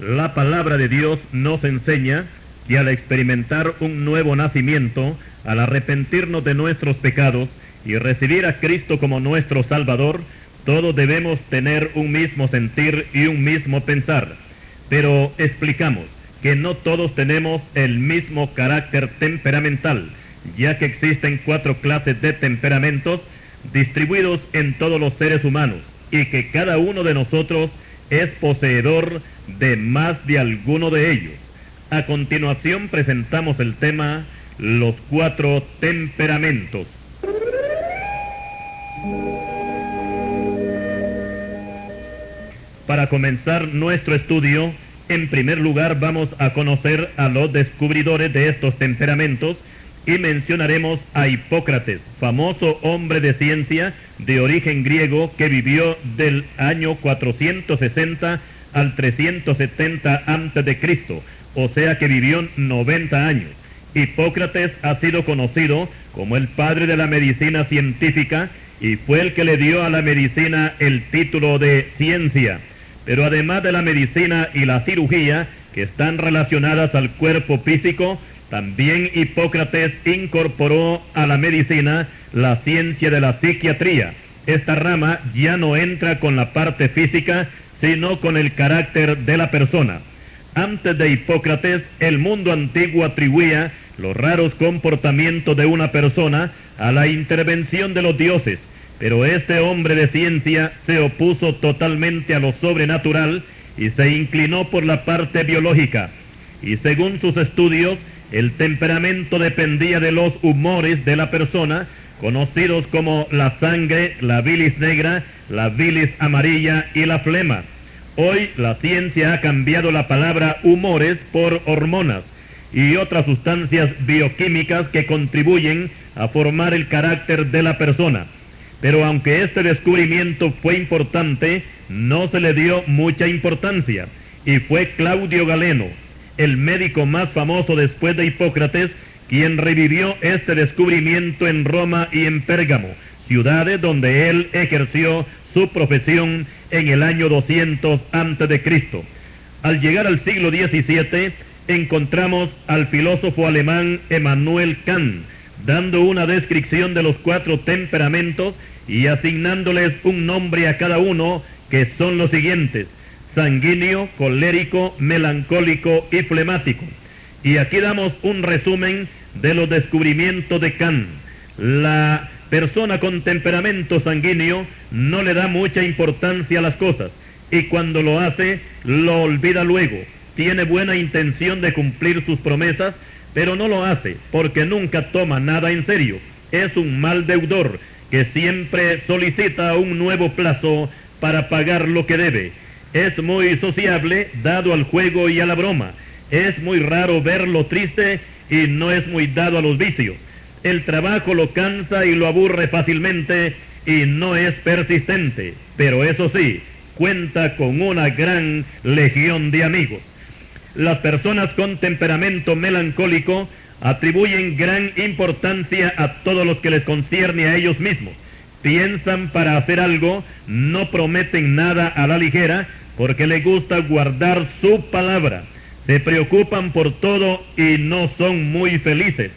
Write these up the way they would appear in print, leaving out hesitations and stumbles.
La palabra de Dios nos enseña que al experimentar un nuevo nacimiento, al arrepentirnos de nuestros pecados y recibir a Cristo como nuestro Salvador, todos debemos tener un mismo sentir y un mismo pensar. Pero explicamos que no todos tenemos el mismo carácter temperamental, ya que existen 4 clases de temperamentos distribuidos en todos los seres humanos, y que cada uno de nosotros es poseedor de más de alguno de ellos. A continuación presentamos el tema, los 4 temperamentos. Para comenzar nuestro estudio, en primer lugar vamos a conocer a los descubridores de estos temperamentos y mencionaremos a Hipócrates, famoso hombre de ciencia de origen griego que vivió del año 460 al 370 a.C., o sea que vivió 90 años. Hipócrates ha sido conocido como el padre de la medicina científica y fue el que le dio a la medicina el título de ciencia. Pero además de la medicina y la cirugía, que están relacionadas al cuerpo físico, también Hipócrates incorporó a la medicina la ciencia de la psiquiatría. Esta rama ya no entra con la parte física, sino con el carácter de la persona. Antes de Hipócrates, el mundo antiguo atribuía los raros comportamientos de una persona a la intervención de los dioses, pero este hombre de ciencia se opuso totalmente a lo sobrenatural y se inclinó por la parte biológica. Y según sus estudios, el temperamento dependía de los humores de la persona, conocidos como la sangre, la bilis negra, la bilis amarilla y la flema. Hoy la ciencia ha cambiado la palabra humores por hormonas y otras sustancias bioquímicas que contribuyen a formar el carácter de la persona. Pero aunque este descubrimiento fue importante, no se le dio mucha importancia, y fue Claudio Galeno, el médico más famoso después de Hipócrates, quien revivió este descubrimiento en Roma y en Pérgamo, ciudades donde él ejerció su profesión en el año 200 a.C. Al llegar al siglo XVII, encontramos al filósofo alemán Immanuel Kant, dando una descripción de los 4 temperamentos y asignándoles un nombre a cada uno, que son los siguientes: sanguíneo, colérico, melancólico y flemático. Y aquí damos un resumen de los descubrimientos de Kant. La persona con temperamento sanguíneo no le da mucha importancia a las cosas, y cuando lo hace, lo olvida luego. Tiene buena intención de cumplir sus promesas, pero no lo hace porque nunca toma nada en serio. Es un mal deudor que siempre solicita un nuevo plazo para pagar lo que debe. Es muy sociable, dado al juego y a la broma. Es muy raro verlo triste y no es muy dado a los vicios. El trabajo lo cansa y lo aburre fácilmente y no es persistente, pero eso sí, cuenta con una gran legión de amigos. Las personas con temperamento melancólico atribuyen gran importancia a todo lo que les concierne a ellos mismos. Piensan para hacer algo, no prometen nada a la ligera, porque les gusta guardar su palabra. Se preocupan por todo y no son muy felices.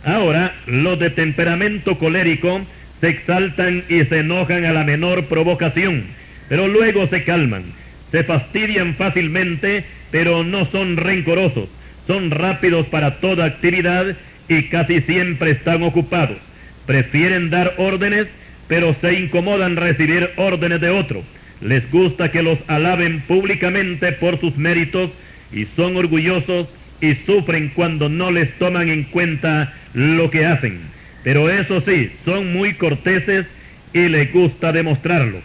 Ahora, los de temperamento colérico se exaltan y se enojan a la menor provocación, pero luego se calman. Se fastidian fácilmente, pero no son rencorosos. Son rápidos para toda actividad y casi siempre están ocupados. Prefieren dar órdenes, pero se incomodan recibir órdenes de otro. Les gusta que los alaben públicamente por sus méritos y son orgullosos y sufren cuando no les toman en cuenta lo que hacen. Pero eso sí, son muy corteses y les gusta demostrarlo.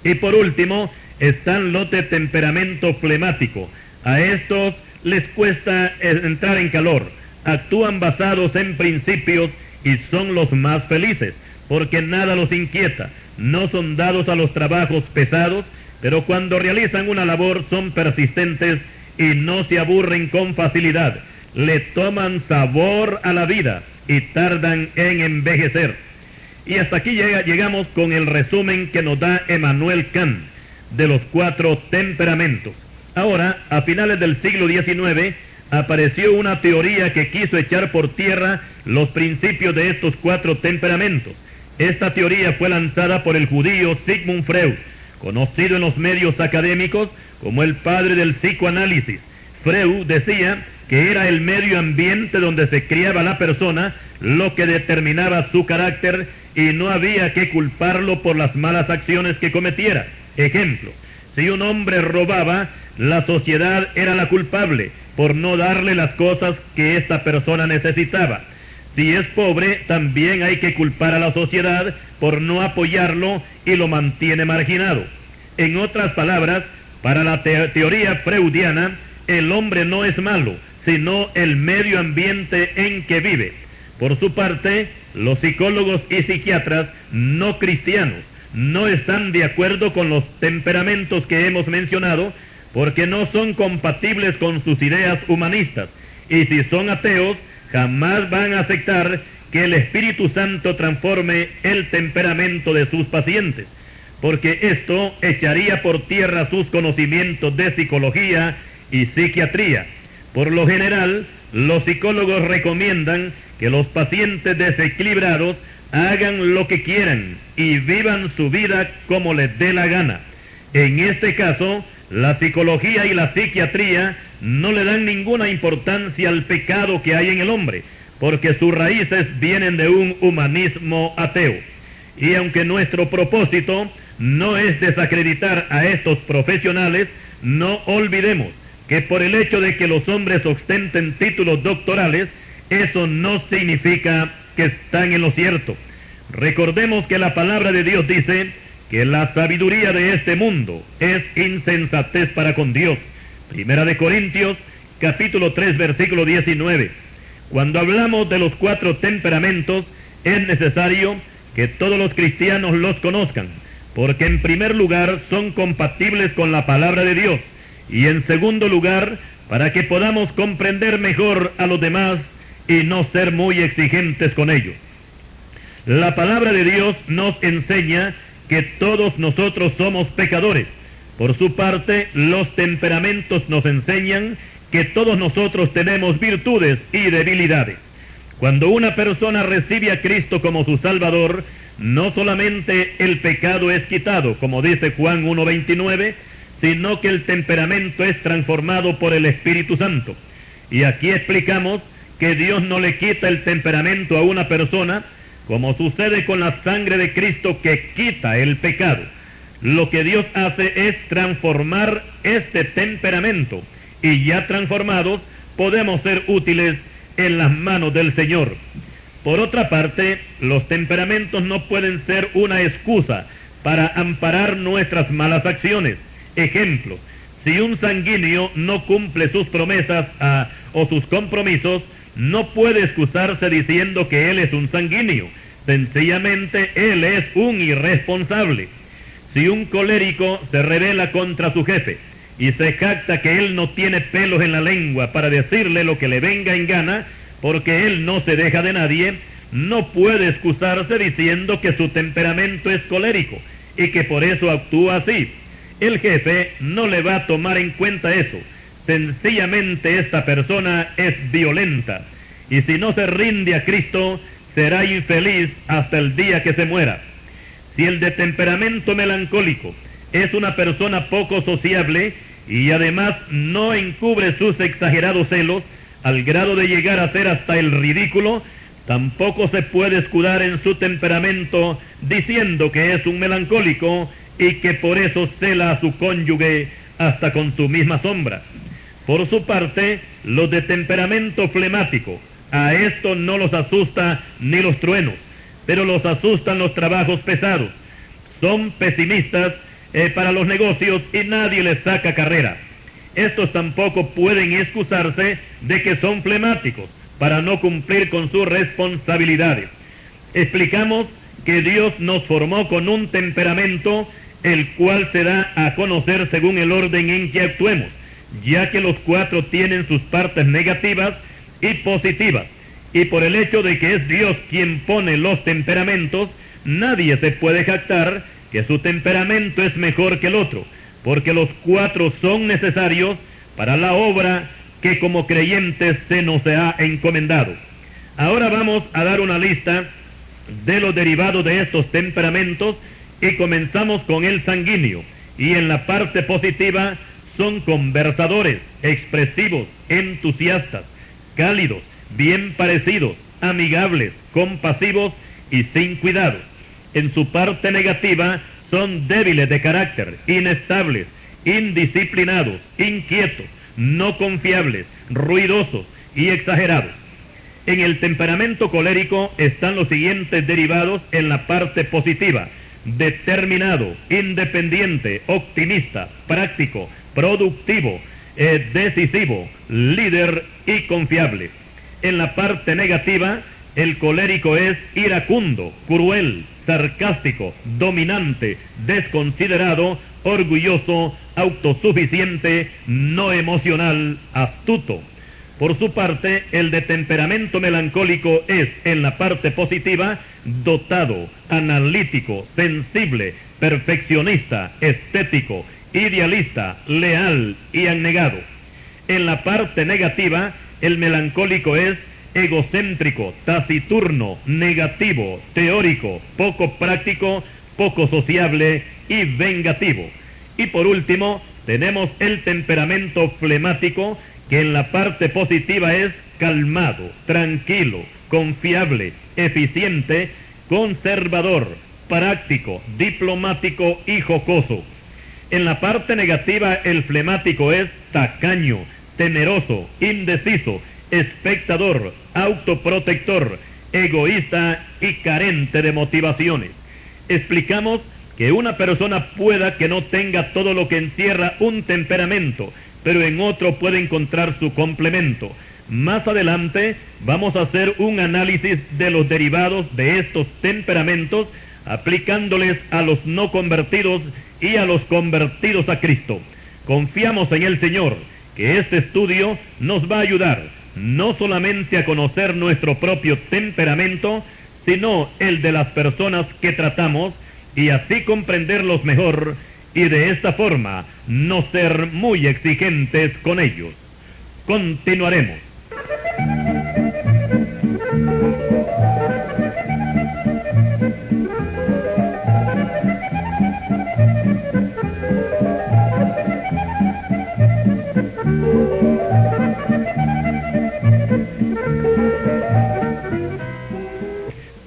Y por último, están los de temperamento flemático. A estos les cuesta entrar en calor, actúan basados en principios y son los más felices, porque nada los inquieta. No son dados a los trabajos pesados, pero cuando realizan una labor son persistentes y no se aburren con facilidad. Le toman sabor a la vida y tardan en envejecer. Y hasta aquí llegamos con el resumen que nos da Immanuel Kant de los 4 temperamentos. Ahora, a finales del siglo XIX, apareció una teoría que quiso echar por tierra los principios de estos 4 temperamentos. Esta teoría fue lanzada por el judío Sigmund Freud, conocido en los medios académicos como el padre del psicoanálisis. Freud decía que era el medio ambiente donde se criaba la persona lo que determinaba su carácter y no había que culparlo por las malas acciones que cometiera. Ejemplo, si un hombre robaba, la sociedad era la culpable por no darle las cosas que esta persona necesitaba. Si es pobre, también hay que culpar a la sociedad por no apoyarlo y lo mantiene marginado. En otras palabras, para la teoría freudiana, el hombre no es malo, sino el medio ambiente en que vive. Por su parte, los psicólogos y psiquiatras no cristianos no están de acuerdo con los temperamentos que hemos mencionado porque no son compatibles con sus ideas humanistas, y si son ateos, jamás van a aceptar que el Espíritu Santo transforme el temperamento de sus pacientes, porque esto echaría por tierra sus conocimientos de psicología y psiquiatría. Por lo general, los psicólogos recomiendan que los pacientes desequilibrados hagan lo que quieran y vivan su vida como les dé la gana. En este caso, la psicología y la psiquiatría no le dan ninguna importancia al pecado que hay en el hombre, porque sus raíces vienen de un humanismo ateo. Y aunque nuestro propósito no es desacreditar a estos profesionales, no olvidemos que por el hecho de que los hombres ostenten títulos doctorales, eso no significa que están en lo cierto. Recordemos que la palabra de Dios dice que la sabiduría de este mundo es insensatez para con Dios. Primera de Corintios, capítulo 3, versículo 19. Cuando hablamos de los 4 temperamentos, es necesario que todos los cristianos los conozcan, porque en primer lugar son compatibles con la palabra de Dios, y en segundo lugar, para que podamos comprender mejor a los demás y no ser muy exigentes con ellos. La palabra de Dios nos enseña que todos nosotros somos pecadores. Por su parte, los temperamentos nos enseñan que todos nosotros tenemos virtudes y debilidades. Cuando una persona recibe a Cristo como su Salvador, no solamente el pecado es quitado, como dice Juan 1:29, sino que el temperamento es transformado por el Espíritu Santo. Y aquí explicamos que Dios no le quita el temperamento a una persona, como sucede con la sangre de Cristo que quita el pecado. Lo que Dios hace es transformar este temperamento, y ya transformados podemos ser útiles en las manos del Señor. Por otra parte, los temperamentos no pueden ser una excusa para amparar nuestras malas acciones. Ejemplo, si un sanguíneo no cumple sus promesas o sus compromisos, no puede excusarse diciendo que él es un sanguíneo. Sencillamente, él es un irresponsable. Si un colérico se rebela contra su jefe y se jacta que él no tiene pelos en la lengua para decirle lo que le venga en gana, porque él no se deja de nadie, no puede excusarse diciendo que su temperamento es colérico y que por eso actúa así. El jefe no le va a tomar en cuenta eso. Sencillamente esta persona es violenta, y si no se rinde a Cristo, será infeliz hasta el día que se muera. Si el de temperamento melancólico es una persona poco sociable y además no encubre sus exagerados celos al grado de llegar a ser hasta el ridículo, tampoco se puede escudar en su temperamento diciendo que es un melancólico y que por eso cela a su cónyuge hasta con su misma sombra. Por su parte, los de temperamento flemático, a esto no los asusta ni los truenos, pero los asustan los trabajos pesados. Son pesimistas para los negocios y nadie les saca carrera. Estos tampoco pueden excusarse de que son flemáticos para no cumplir con sus responsabilidades. Explicamos que Dios nos formó con un temperamento el cual se da a conocer según el orden en que actuemos, ya que los 4 tienen sus partes negativas y positivas, y por el hecho de que es Dios quien pone los temperamentos, nadie se puede jactar que su temperamento es mejor que el otro, porque los cuatro son necesarios para la obra que como creyentes se nos ha encomendado. Ahora vamos a dar una lista de los derivados de estos temperamentos y comenzamos con el sanguíneo. Y en la parte positiva son conversadores, expresivos, entusiastas, cálidos, bien parecidos, amigables, compasivos y sin cuidados. En su parte negativa son débiles de carácter, inestables, indisciplinados, inquietos, no confiables, ruidosos y exagerados. En el temperamento colérico están los siguientes derivados en la parte positiva: determinado, independiente, optimista, práctico, productivo, decisivo, líder y confiable. En la parte negativa, el colérico es iracundo, cruel, sarcástico, dominante, desconsiderado, orgulloso, autosuficiente, no emocional, astuto. Por su parte, el de temperamento melancólico es, en la parte positiva, dotado, analítico, sensible, perfeccionista, estético, idealista, leal y abnegado. En la parte negativa, el melancólico es egocéntrico, taciturno, negativo, teórico, poco práctico, poco sociable y vengativo. Y por último, tenemos el temperamento flemático, que en la parte positiva es calmado, tranquilo, confiable, eficiente, conservador, práctico, diplomático y jocoso. En la parte negativa, el flemático es tacaño, temeroso, indeciso, espectador, autoprotector, egoísta y carente de motivaciones. Explicamos que una persona pueda que no tenga todo lo que encierra un temperamento, pero en otro puede encontrar su complemento. Más adelante vamos a hacer un análisis de los derivados de estos temperamentos, aplicándoles a los no convertidos y a los convertidos a Cristo. Confiamos en el Señor, que este estudio nos va a ayudar no solamente a conocer nuestro propio temperamento, sino el de las personas que tratamos, y así comprenderlos mejor, y de esta forma no ser muy exigentes con ellos. Continuaremos.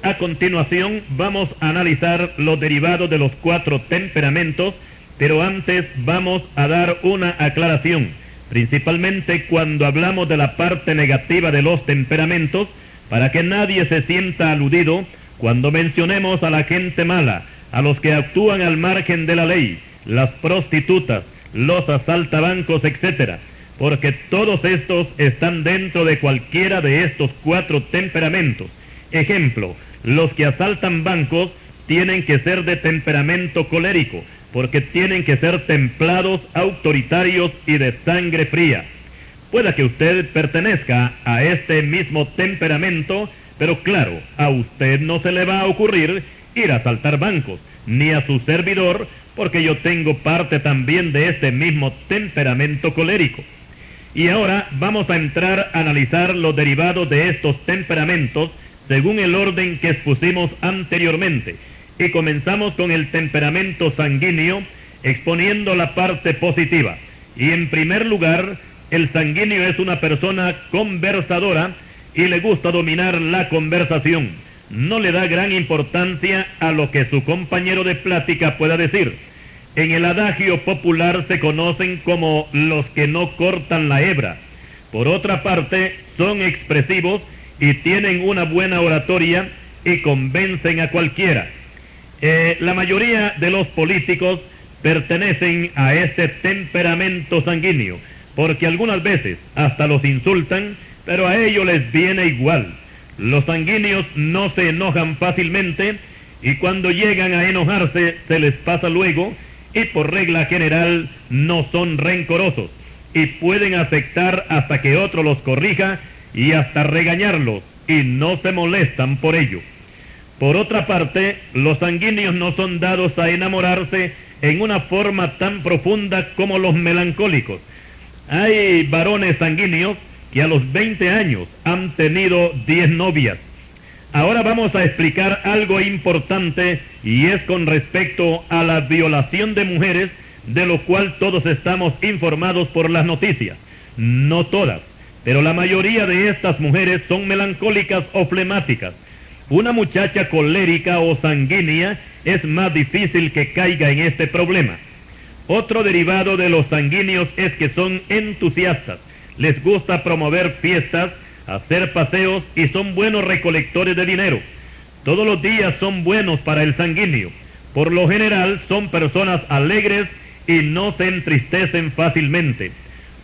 A continuación vamos a analizar los derivados de los cuatro temperamentos, pero antes vamos a dar una aclaración. Principalmente cuando hablamos de la parte negativa de los temperamentos, para que nadie se sienta aludido cuando mencionemos a la gente mala, a los que actúan al margen de la ley, las prostitutas, los asaltabancos, etc., porque todos estos están dentro de cualquiera de estos cuatro temperamentos. Ejemplo, los que asaltan bancos tienen que ser de temperamento colérico, porque tienen que ser templados, autoritarios y de sangre fría. Pueda que usted pertenezca a este mismo temperamento, pero claro, a usted no se le va a ocurrir ir a asaltar bancos, ni a su servidor, porque yo tengo parte también de este mismo temperamento colérico. Y ahora vamos a entrar a analizar los derivados de estos temperamentos según el orden que expusimos anteriormente. Y comenzamos con el temperamento sanguíneo, exponiendo la parte positiva. Y en primer lugar, el sanguíneo es una persona conversadora y le gusta dominar la conversación. No le da gran importancia a lo que su compañero de plática pueda decir. En el adagio popular se conocen como los que no cortan la hebra. Por otra parte, son expresivos y tienen una buena oratoria y convencen a cualquiera. La mayoría de los políticos pertenecen a este temperamento sanguíneo, porque algunas veces hasta los insultan, pero a ellos les viene igual. Los sanguíneos no se enojan fácilmente, y cuando llegan a enojarse se les pasa luego, y por regla general no son rencorosos, y pueden aceptar hasta que otro los corrija y hasta regañarlos, y no se molestan por ello. Por otra parte, los sanguíneos no son dados a enamorarse en una forma tan profunda como los melancólicos. Hay varones sanguíneos que a los 20 años han tenido 10 novias. Ahora vamos a explicar algo importante, y es con respecto a la violación de mujeres, de lo cual todos estamos informados por las noticias. No todas, pero la mayoría de estas mujeres son melancólicas o flemáticas. Una muchacha colérica o sanguínea es más difícil que caiga en este problema. Otro derivado de los sanguíneos es que son entusiastas. Les gusta promover fiestas, hacer paseos y son buenos recolectores de dinero. Todos los días son buenos para el sanguíneo. Por lo general son personas alegres y no se entristecen fácilmente.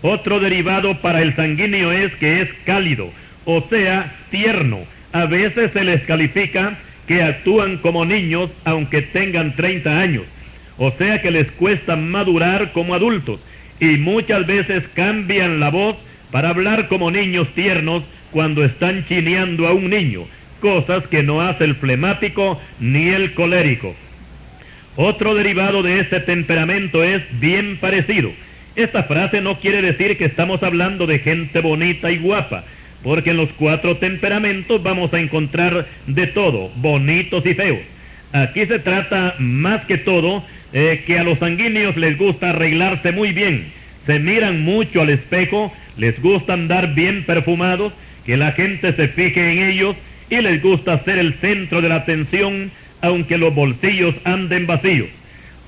Otro derivado para el sanguíneo es que es cálido, o sea, tierno. A veces se les califica que actúan como niños aunque tengan 30 años. O sea que les cuesta madurar como adultos, y muchas veces cambian la voz para hablar como niños tiernos cuando están chineando a un niño, cosas que no hace el flemático ni el colérico. Otro derivado de este temperamento es bien parecido. Esta frase no quiere decir que estamos hablando de gente bonita y guapa, porque en los 4 temperamentos vamos a encontrar de todo, bonitos y feos. Aquí se trata más que todo que a los sanguíneos les gusta arreglarse muy bien, se miran mucho al espejo, les gusta andar bien perfumados, que la gente se fije en ellos, y les gusta ser el centro de la atención, aunque los bolsillos anden vacíos.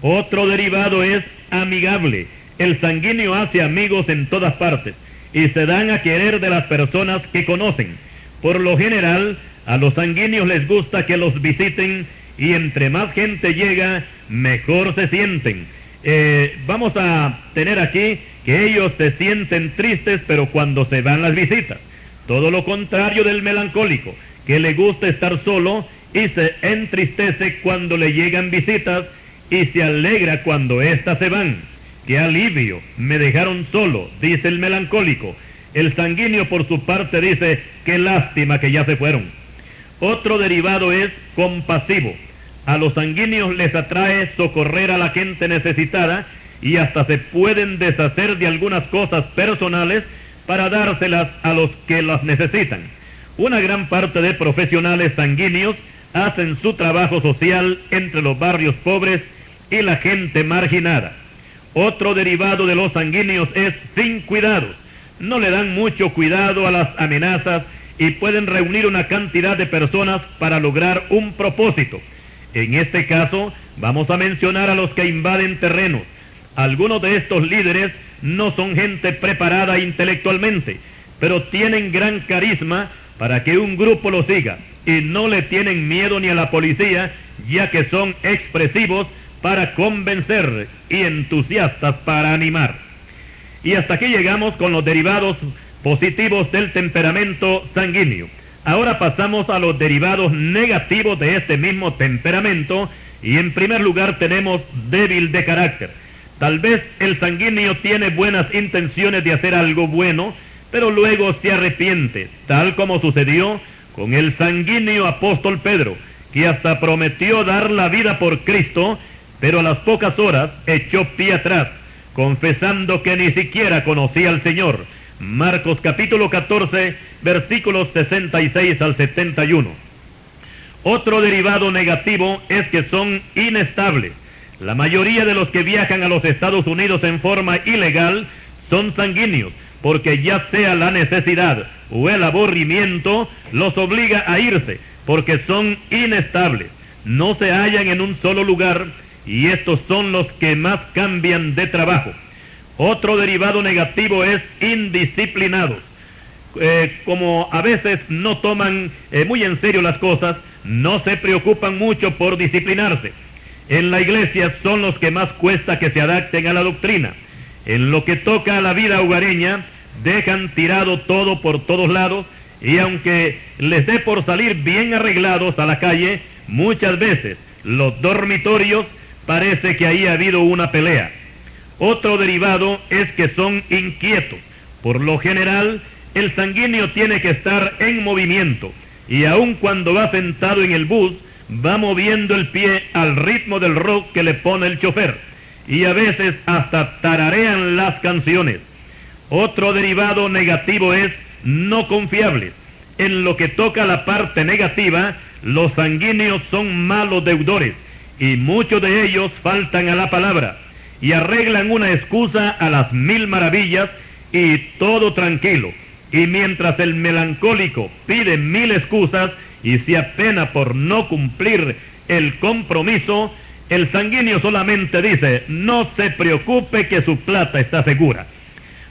Otro derivado es amigable. El sanguíneo hace amigos en todas partes, y se dan a querer de las personas que conocen. Por lo general, a los sanguíneos les gusta que los visiten, y entre más gente llega, mejor se sienten. Vamos a tener aquí que ellos se sienten tristes, pero cuando se van las visitas. Todo lo contrario del melancólico, que le gusta estar solo y se entristece cuando le llegan visitas y se alegra cuando éstas se van. ¡Qué alivio! Me dejaron solo, dice el melancólico. El sanguíneo por su parte dice, qué lástima que ya se fueron. Otro derivado es compasivo. A los sanguíneos les atrae socorrer a la gente necesitada, y hasta se pueden deshacer de algunas cosas personales para dárselas a los que las necesitan. Una gran parte de profesionales sanguíneos hacen su trabajo social entre los barrios pobres y la gente marginada. Otro derivado de los sanguíneos es sin cuidados. No le dan mucho cuidado a las amenazas y pueden reunir una cantidad de personas para lograr un propósito. En este caso, vamos a mencionar a los que invaden terrenos. Algunos de estos líderes no son gente preparada intelectualmente, pero tienen gran carisma para que un grupo lo siga, y no le tienen miedo ni a la policía, ya que son expresivos para convencer y entusiastas para animar. Y hasta aquí llegamos con los derivados positivos del temperamento sanguíneo. Ahora pasamos a los derivados negativos de este mismo temperamento, y en primer lugar tenemos débil de carácter. Tal vez el sanguíneo tiene buenas intenciones de hacer algo bueno, pero luego se arrepiente, tal como sucedió con el sanguíneo apóstol Pedro, que hasta prometió dar la vida por Cristo, pero a las pocas horas echó pie atrás, confesando que ni siquiera conocía al Señor. Marcos capítulo 14, versículos 66 al 71. Otro derivado negativo es que son inestables. La mayoría de los que viajan a los Estados Unidos en forma ilegal son sanguíneos, porque ya sea la necesidad o el aburrimiento los obliga a irse, porque son inestables, no se hallan en un solo lugar, y estos son los que más cambian de trabajo. Otro derivado negativo es indisciplinados. Como a veces no toman muy en serio las cosas, no se preocupan mucho por disciplinarse. En la iglesia son los que más cuesta que se adapten a la doctrina. En lo que toca a la vida hogareña, dejan tirado todo por todos lados, y aunque les dé por salir bien arreglados a la calle, muchas veces los dormitorios parece que ahí ha habido una pelea. Otro derivado es que son inquietos. Por lo general, el sanguíneo tiene que estar en movimiento, y aun cuando va sentado en el bus, va moviendo el pie al ritmo del rock que le pone el chofer. y a veces hasta tararean las canciones. Otro derivado negativo es no confiables. En lo que toca a la parte negativa, los sanguíneos son malos deudores, y muchos de ellos faltan a la palabra, y arreglan una excusa a las 1000 maravillas, y todo tranquilo. Y mientras el melancólico pide 1000 excusas, y se apena por no cumplir el compromiso, el sanguíneo solamente dice, no se preocupe que su plata está segura.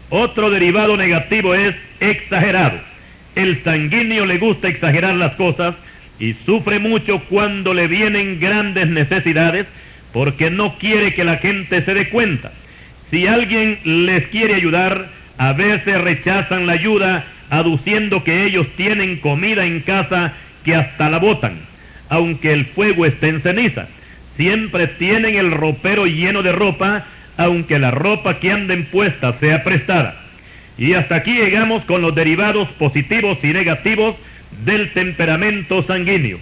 Otro derivado negativo es exagerado. El sanguíneo le gusta exagerar las cosas y sufre mucho cuando le vienen grandes necesidades porque no quiere que la gente se dé cuenta. Si alguien les quiere ayudar, a veces rechazan la ayuda aduciendo que ellos tienen comida en casa que hasta la botan, aunque el fuego esté en ceniza. Siempre tienen el ropero lleno de ropa, aunque la ropa que anden puesta sea prestada. Y hasta aquí llegamos con los derivados positivos y negativos del temperamento sanguíneo.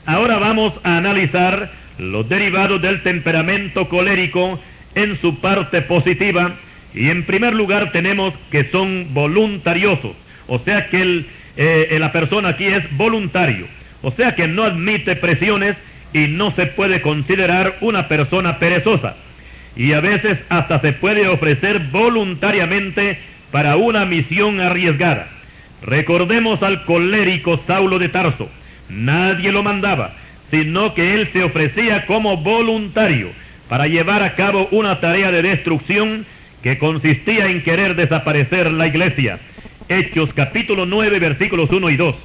Ahora vamos a analizar los derivados del temperamento colérico en su parte positiva, y en primer lugar tenemos que son voluntariosos, o sea que la persona aquí es voluntario, o sea que no admite presiones y no se puede considerar una persona perezosa, y a veces hasta se puede ofrecer voluntariamente para una misión arriesgada. Recordemos al colérico Saulo de Tarso. Nadie lo mandaba, sino que él se ofrecía como voluntario para llevar a cabo una tarea de destrucción que consistía en querer desaparecer la iglesia. Hechos capítulo 9 versículos 1 y 2.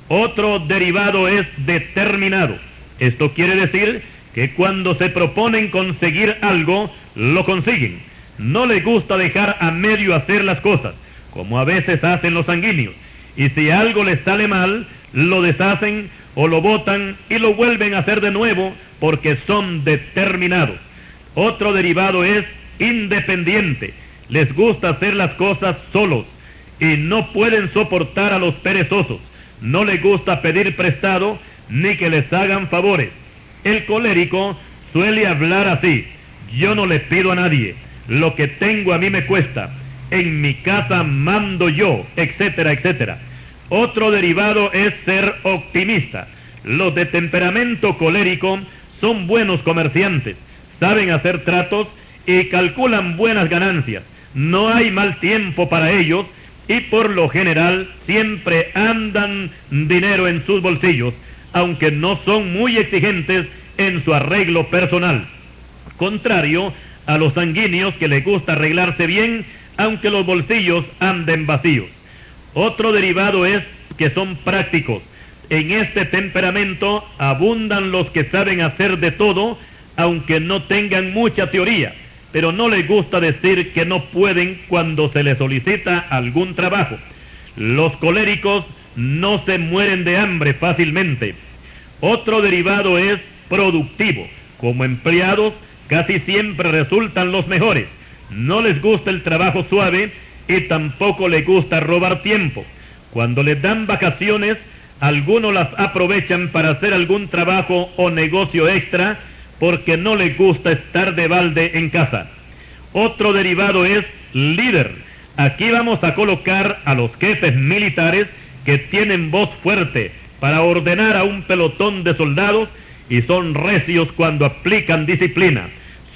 Otro derivado es determinado. Esto quiere decir que cuando se proponen conseguir algo, lo consiguen. No les gusta dejar a medio hacer las cosas, como a veces hacen los sanguíneos. Y si algo les sale mal, lo deshacen o lo botan y lo vuelven a hacer de nuevo porque son determinados. Otro derivado es independiente. Les gusta hacer las cosas solos y no pueden soportar a los perezosos. No les gusta pedir prestado ni que les hagan favores. El colérico suele hablar así: yo no le pido a nadie, lo que tengo a mí me cuesta, en mi casa mando yo, etcétera, etcétera. Otro derivado es ser optimista. Los de temperamento colérico son buenos comerciantes, saben hacer tratos y calculan buenas ganancias. No hay mal tiempo para ellos y por lo general siempre andan dinero en sus bolsillos, aunque no son muy exigentes en su arreglo personal. Contrario a los sanguíneos, que les gusta arreglarse bien, aunque los bolsillos anden vacíos. Otro derivado es que son prácticos. En este temperamento abundan los que saben hacer de todo, aunque no tengan mucha teoría, pero no les gusta decir que no pueden cuando se les solicita algún trabajo. Los coléricos no se mueren de hambre fácilmente. Otro derivado es productivo. Como empleados casi siempre resultan los mejores. No les gusta el trabajo suave y tampoco les gusta robar tiempo. Cuando les dan vacaciones, algunos las aprovechan para hacer algún trabajo o negocio extra porque no les gusta estar de balde en casa. Otro derivado es líder. Aquí vamos a colocar a los jefes militares que tienen voz fuerte para ordenar a un pelotón de soldados y son recios cuando aplican disciplina.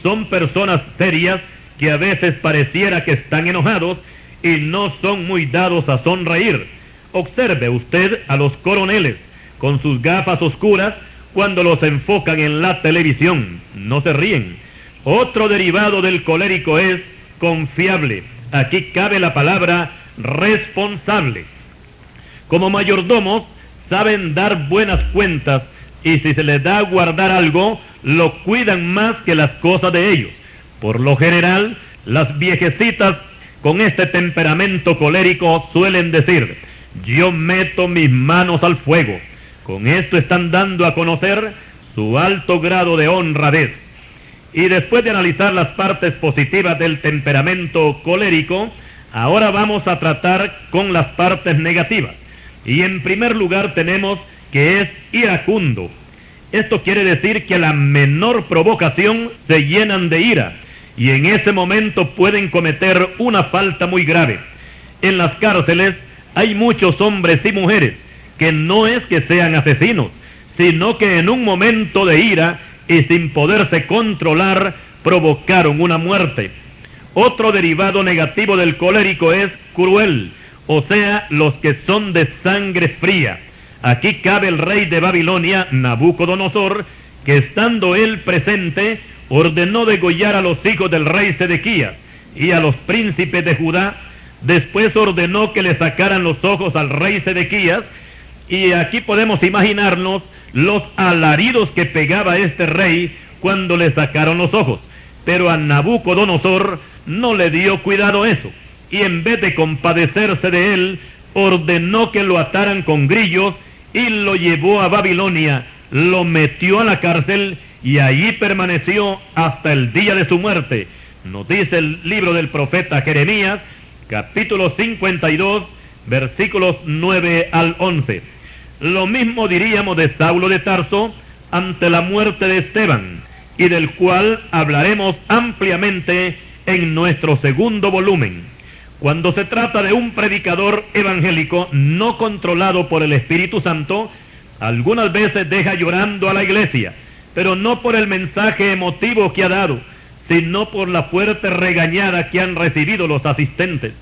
Son personas serias que a veces pareciera que están enojados y no son muy dados a sonreír. Observe usted a los coroneles con sus gafas oscuras cuando los enfocan en la televisión. No se ríen. Otro derivado del colérico es confiable. Aquí cabe la palabra responsable. Como mayordomos saben dar buenas cuentas y si se les da a guardar algo, lo cuidan más que las cosas de ellos. Por lo general, las viejecitas con este temperamento colérico suelen decir: yo meto mis manos al fuego. Con esto están dando a conocer su alto grado de honradez. Y después de analizar las partes positivas del temperamento colérico, ahora vamos a tratar con las partes negativas. Y en primer lugar tenemos que es iracundo. Esto quiere decir que a la menor provocación se llenan de ira y en ese momento pueden cometer una falta muy grave. En las cárceles hay muchos hombres y mujeres que no es que sean asesinos, sino que en un momento de ira y sin poderse controlar, provocaron una muerte. Otro derivado negativo del colérico es cruel, o sea, los que son de sangre fría. Aquí cabe el rey de Babilonia, Nabucodonosor, que estando él presente, ordenó degollar a los hijos del rey Sedequías y a los príncipes de Judá. Después ordenó que le sacaran los ojos al rey Sedequías, y aquí podemos imaginarnos los alaridos que pegaba este rey cuando le sacaron los ojos. Pero a Nabucodonosor no le dio cuidado eso, y en vez de compadecerse de él, ordenó que lo ataran con grillos y lo llevó a Babilonia, lo metió a la cárcel y allí permaneció hasta el día de su muerte. Nos dice el libro del profeta Jeremías, capítulo 52, versículos 9 al 11. Lo mismo diríamos de Saulo de Tarso ante la muerte de Esteban, y del cual hablaremos ampliamente en nuestro segundo volumen. Cuando se trata de un predicador evangélico no controlado por el Espíritu Santo, algunas veces deja llorando a la iglesia, pero no por el mensaje emotivo que ha dado, sino por la fuerte regañada que han recibido los asistentes.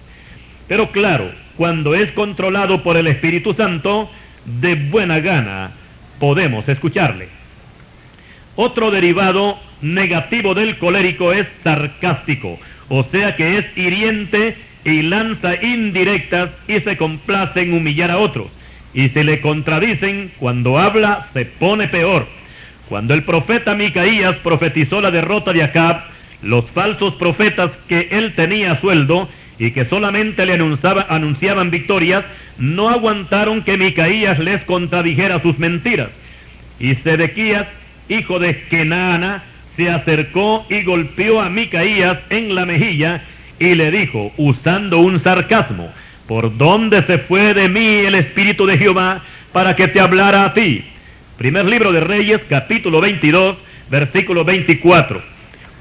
Pero claro, cuando es controlado por el Espíritu Santo, de buena gana podemos escucharle. Otro derivado negativo del colérico es sarcástico, o sea que es hiriente y lanza indirectas y se complace en humillar a otros. Y si le contradicen, cuando habla se pone peor. Cuando el profeta Micaías profetizó la derrota de Acab, los falsos profetas que él tenía a sueldo y que solamente le anunciaban victorias, no aguantaron que Micaías les contradijera sus mentiras. Y Sedequías, hijo de Kenaana, se acercó y golpeó a Micaías en la mejilla y le dijo, usando un sarcasmo, ¿por dónde se fue de mí el Espíritu de Jehová para que te hablara a ti? Primer libro de Reyes, capítulo 22, versículo 24.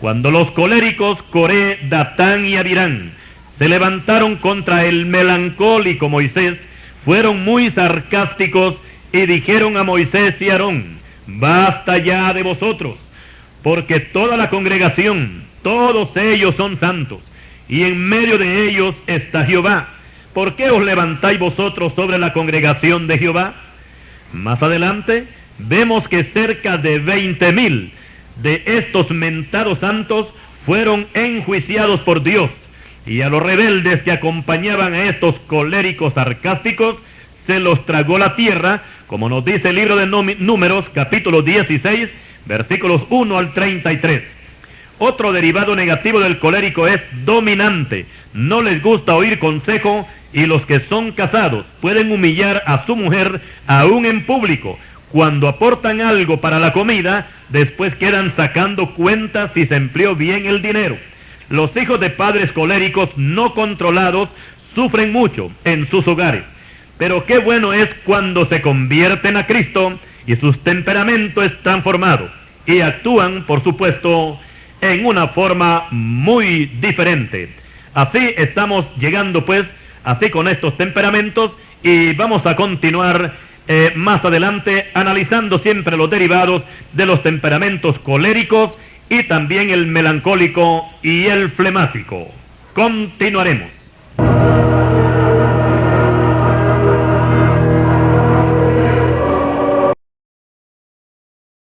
Cuando los coléricos Coré, Datán y Abirán se levantaron contra el melancólico Moisés, fueron muy sarcásticos y dijeron a Moisés y Aarón, basta ya de vosotros, porque toda la congregación, todos ellos son santos, y en medio de ellos está Jehová. ¿Por qué os levantáis vosotros sobre la congregación de Jehová? Más adelante vemos que cerca de 20,000 de estos mentados santos fueron enjuiciados por Dios, y a los rebeldes que acompañaban a estos coléricos sarcásticos se los tragó la tierra, como nos dice el libro de Números, capítulo 16, versículos 1 al 33. Otro derivado negativo del colérico es dominante. No les gusta oír consejo, y los que son casados pueden humillar a su mujer aún en público. Cuando aportan algo para la comida, después quedan sacando cuentas si se empleó bien el dinero. Los hijos de padres coléricos no controlados sufren mucho en sus hogares. Pero qué bueno es cuando se convierten a Cristo y su temperamento es transformado y actúan, por supuesto, en una forma muy diferente. Así estamos llegando pues, así con estos temperamentos, y vamos a continuar más adelante analizando siempre los derivados de los temperamentos coléricos y también el melancólico y el flemático. Continuaremos.